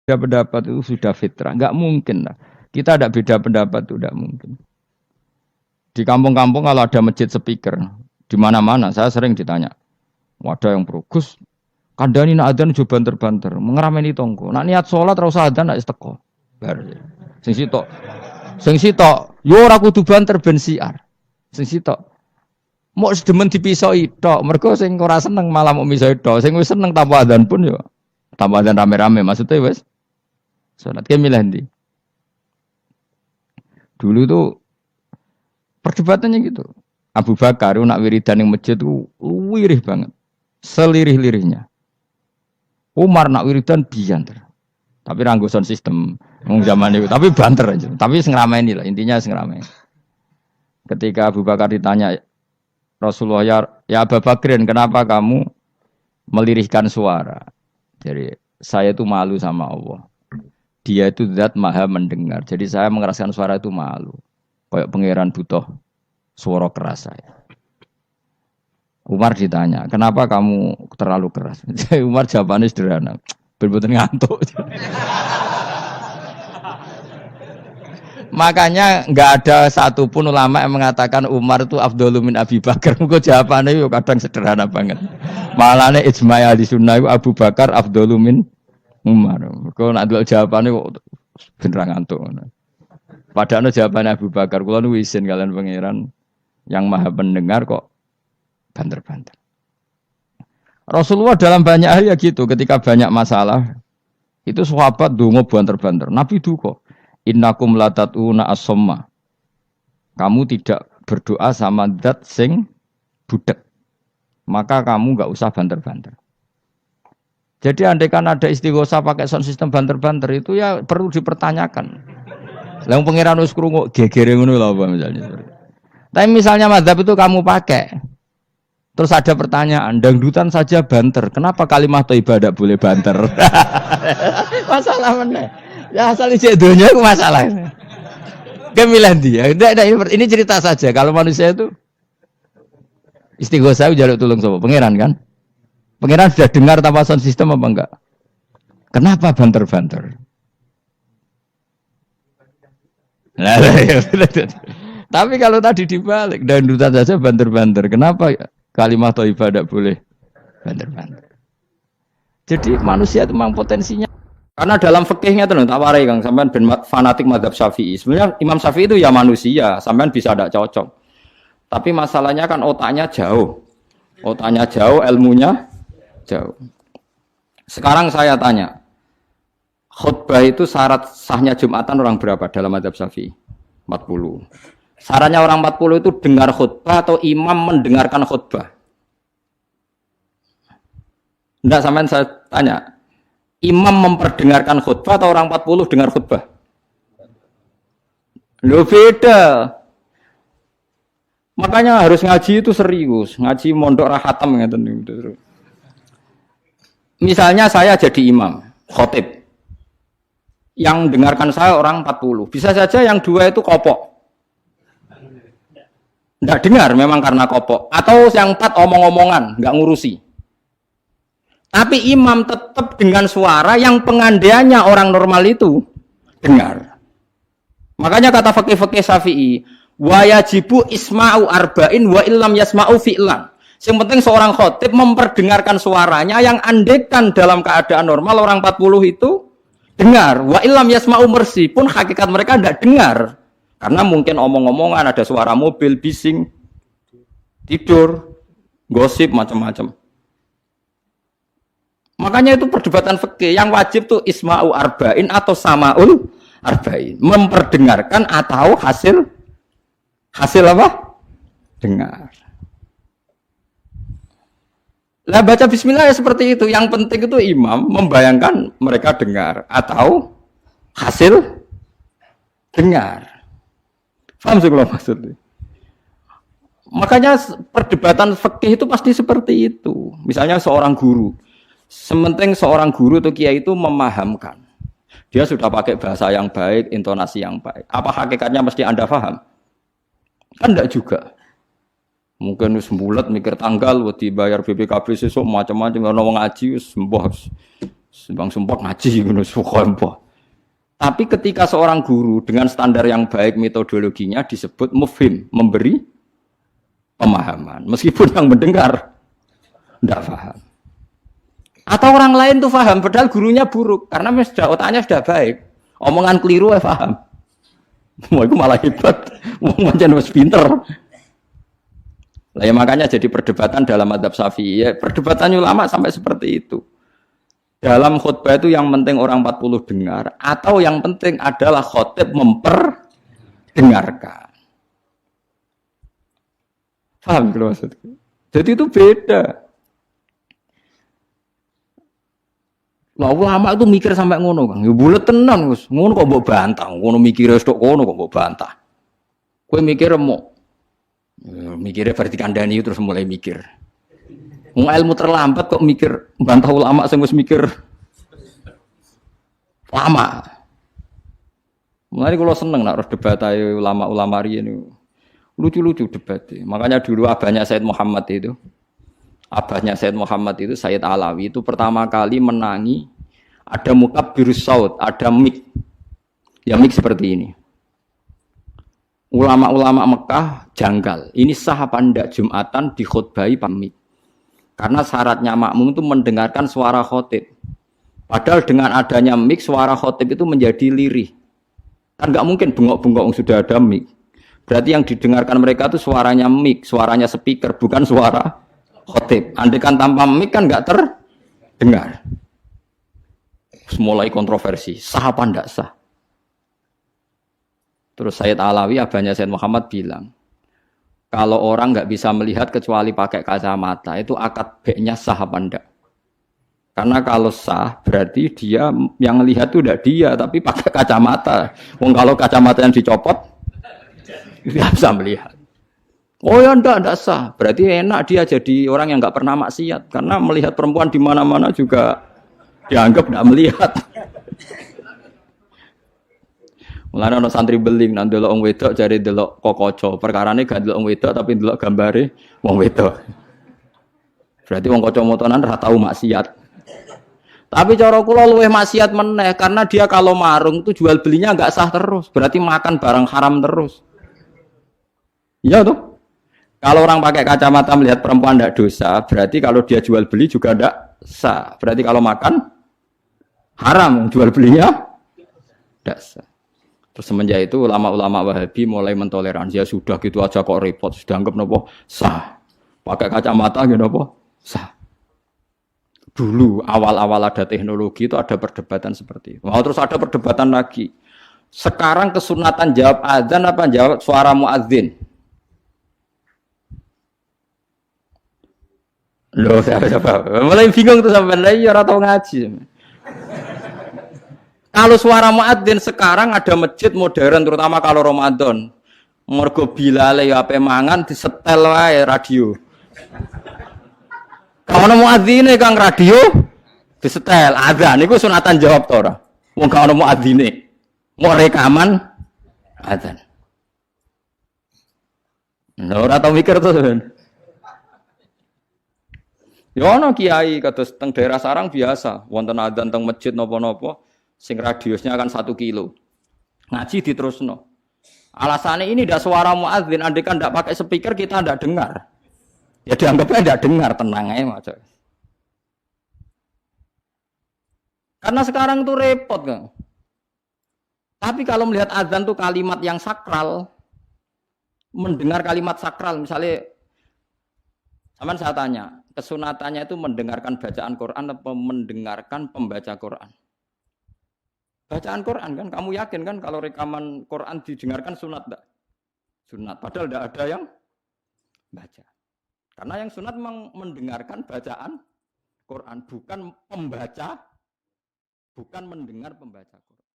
Beda pendapat itu sudah fitrah, nggak mungkin lah. Kita ada beda pendapat itu nggak mungkin. Di kampung-kampung kalau ada masjid speaker, di mana-mana saya sering ditanya, wadah yang bagus, kandani nak adzan coba banter-banter, mengerameni tonggo. Nak niat sholat terus adzan nak isteko. Bar. Sing sitok, yo ora kudu banter ben siar. Sing sitok, mau sedemen dipisoi tok, mergo sing ora seneng malah mau misoi tok, sing wis seneng tanpa adzan pun yo tanpa adzan rame-rame maksudnya wis salat ke milih ndi. Dulu tuh perdebatannya gitu. Abu Bakar nak wiridan yang masjid tuh wirih banget. Selirih-lirihnya. Umar nak wiridan bianter. Tapi ranggo sound system zaman itu, tapi banter aja. Tapi sing rameni lah, intinya sing rameni. Ketika Abu Bakar ditanya Rasulullah, ya Abu Bakrin, kenapa kamu melirihkan suara? Jadi saya itu malu sama Allah. Dia itu zat maha mendengar. Jadi saya mengeraskan suara itu malu. Kayak pangeran butuh suara keras saya. Umar ditanya, kenapa kamu terlalu keras? Umar jawabannya sederhana. Bener-bener ngantuk. Makanya nggak ada satupun ulama yang mengatakan Umar itu afdhalu min Abi Bakar. Mungkin jawabannya itu kadang sederhana banget. Malahnya ijma' ahli sunnah itu Abu Bakar afdhalu min Umar. Kalau nak dulu jawabannya kok beneran ngantuk. Padahal jawabannya Abu Bakar. Kalau nu izin kalian pangeran yang maha pendengar kok banter-banter. Rasulullah dalam banyak hal ya gitu. Ketika banyak masalah itu sahabat dongo banter-banter. Nabi duka. Innakum latatuna as-somma. Kamu tidak berdoa sama zat sing budek. Maka kamu enggak usah banter-banter. Jadi andaikan ada istighosah pakai sound system banter-banter itu ya perlu dipertanyakan. Lah pangeran wis krungu gegere ngono lho apa misalnya. Tapi misalnya mazhab itu kamu pakai. Terus ada pertanyaan, dangdutan saja banter. Kenapa kalimat thayyibah tidak boleh banter? Masalah mana? Ya asal isi dunia itu masalah. Kemilan dia. Ini cerita saja. Kalau manusia itu istighosah jaluk tulung sapa? Pangeran kan? Pangeran sudah dengar tanpa sound system apa enggak? Kenapa banter-banter? Nah, tapi kalau tadi dibalik dangdutan saja banter-banter. Kenapa kalimat thayyibah tidak boleh banter-banter? Jadi manusia itu memang potensinya. Karena dalam fikihnya itu tak warai Kang, sampean ben fanatik mazhab Syafi'i. Sebenarnya Imam Syafi'i itu ya manusia, sampean bisa tidak cocok. Tapi masalahnya kan otaknya jauh. Otaknya jauh, ilmunya jauh. Sekarang saya tanya, khutbah itu syarat sahnya Jumatan orang berapa dalam mazhab Syafi'i? 40. Syaratnya orang 40 itu dengar khutbah atau imam mendengarkan khutbah? Enggak, sampean saya tanya. Imam memperdengarkan khutbah atau orang 40 dengar khutbah? Loh beda. Makanya harus ngaji itu serius. Ngaji mondok rahatam gitu. Misalnya saya jadi imam, khotib. Yang dengarkan saya orang 40. Bisa saja yang dua itu kopok. Enggak dengar memang karena kopok. Atau yang 4 omong-omongan, enggak ngurusi. Tapi imam tetap dengan suara yang pengandaiannya orang normal itu dengar. Makanya kata fikih-fikih Syafi'i, wa yajibu isma'u arba'in wa illam yasma'u fi'lan. Yang penting seorang khotib memperdengarkan suaranya yang andekan dalam keadaan normal orang 40 itu dengar. Wa illam yasma'u mersi pun hakikat mereka tidak dengar. Karena mungkin omong-omongan, ada suara mobil, bising, tidur, gosip, macam-macam. Makanya itu perdebatan fikih yang wajib tuh isma'u arba'in atau sama'ul arba'in, memperdengarkan atau hasil apa? Dengar. Lah baca bismillah ya seperti itu. Yang penting itu imam membayangkan mereka dengar atau hasil dengar. Paham sih kalau maksudnya? Makanya perdebatan fikih itu pasti seperti itu. Misalnya seorang guru. Sementing seorang guru atau kiai itu memahamkan. Dia sudah pakai bahasa yang baik, intonasi yang baik. Apa hakikatnya mesti Anda paham? Kan enggak juga. Mungkin wis mbulet mikir tanggal wedi bayar BPKB sesuk macam-macam ono wong ngaji wis mbah Bang sumpah ngaji ngono sumpah. Tapi ketika seorang guru dengan standar yang baik metodologinya disebut mufhim, memberi pemahaman. Meskipun yang mendengar tidak paham. Atau orang lain tuh paham, padahal gurunya buruk. Karena sudah otaknya sudah baik. Omongan keliru paham. Wah itu malah hebat. Macam wis pinter. Lah ya makanya jadi perdebatan dalam madzhab Syafi'i. Ya, perdebatan ulama sampai seperti itu. Dalam khutbah itu yang penting orang 40 dengar atau yang penting adalah khotib memperdengarkan. Paham gitu maksudku? Jadi itu beda. Lah ulama itu mikir sampai ngono, Kang. Ya bulet tenan, Gus. Ngono kok mbok bantah. Ngono mikire tok ngono kok mbok bantah. Kowe mikir mau mikirnya berarti kandani terus mulai mikir. Wong ilmu terlambat kok mikir bantah ulama sing wis mikir lama. Mulane kula seneng nek harus debat ae ulama-ulama riyen niku. Lucu-lucu debatnya. Makanya dulu abahnya Said Muhammad itu Said Alawi itu pertama kali menangi ada mukabbirus saut, ada mik. Ya mik seperti ini. Ulama-ulama Mekah janggal. Ini sah apa ndak Jumatan dikhutbahi pamik. Karena syaratnya makmum itu mendengarkan suara khotib. Padahal dengan adanya mic, suara khotib itu menjadi lirih. Kan nggak mungkin bengok-bengok sudah ada mic. Berarti yang didengarkan mereka itu suaranya mic, suaranya speaker, bukan suara khotib. Andai kan tanpa mic kan nggak terdengar. Mulai kontroversi, sah apa ndak sah? Terus Said Alawi, abahnya Said Muhammad bilang, kalau orang nggak bisa melihat kecuali pakai kacamata, itu akad baiknya sah apa enggak? Karena kalau sah, berarti dia yang lihat itu tidak dia, tapi pakai kacamata. Wong kalau kacamata yang dicopot, dia bisa melihat. Oh ya enggak sah. Berarti enak dia jadi orang yang nggak pernah maksiat. Karena melihat perempuan di mana-mana juga dianggap tidak melihat. Mulane ana santri beling nang delok wong wedok jare delok kokoco. Perkarane gak delok wong wedok tapi delok gambare wong wedok. Berarti wong kacamataan ora tau maksiat. Tapi cara kula luwih maksiat meneh karena dia kalau marung itu jual belinya enggak sah terus. Berarti makan barang haram terus. Iya tuh. Kalau orang pakai kacamata melihat perempuan enggak dosa, berarti kalau dia jual beli juga enggak sah. Berarti kalau makan haram, jual belinya enggak sah. Terus semenjak itu ulama-ulama Wahabi mulai mentoleransi, ya sudah gitu aja kok repot, sudah anggap nopo sah. Pakai kacamata gitu nopo sah. Dulu awal-awal ada teknologi itu ada perdebatan seperti itu. Mau terus ada perdebatan lagi. Sekarang kesunatan jawab azan apa jawab suara muadzin? Loh, siapa? Mulai bingung tuh sampai lagi orang tahu ngaji. Kalau suara muadzin sekarang ada masjid modern terutama kalau Ramadan. Mergo bilale ya ape mangan disetel wae radio. Kalau muadzine Kang radio disetel azan niku sunatan jawab to ora? Wong gak ono muadzine. Mau rekaman azan. Lha ora tau mikir to, Ben. Ya ono kiai kados teng daerah sarang biasa, wonten azan teng masjid napa-napa. Sing radiusnya kan 1 kilo. Ngaji diterusno. Alasannya ini tidak suara muadzin, andai kan tidak pakai speaker kita tidak dengar. Ya dianggapnya tidak dengar, tenang aja macam. Karena sekarang tuh repot kan. Tapi kalau melihat azan tuh kalimat yang sakral, mendengar kalimat sakral, misalnya, aman saya tanya, kesunatannya itu mendengarkan bacaan Quran atau mendengarkan pembaca Quran? Bacaan Quran kan, kamu yakin kan kalau rekaman Quran didengarkan sunat enggak? Sunat, padahal tidak ada yang baca. Karena yang sunat memang mendengarkan bacaan Quran, bukan pembaca, bukan mendengar pembaca Quran.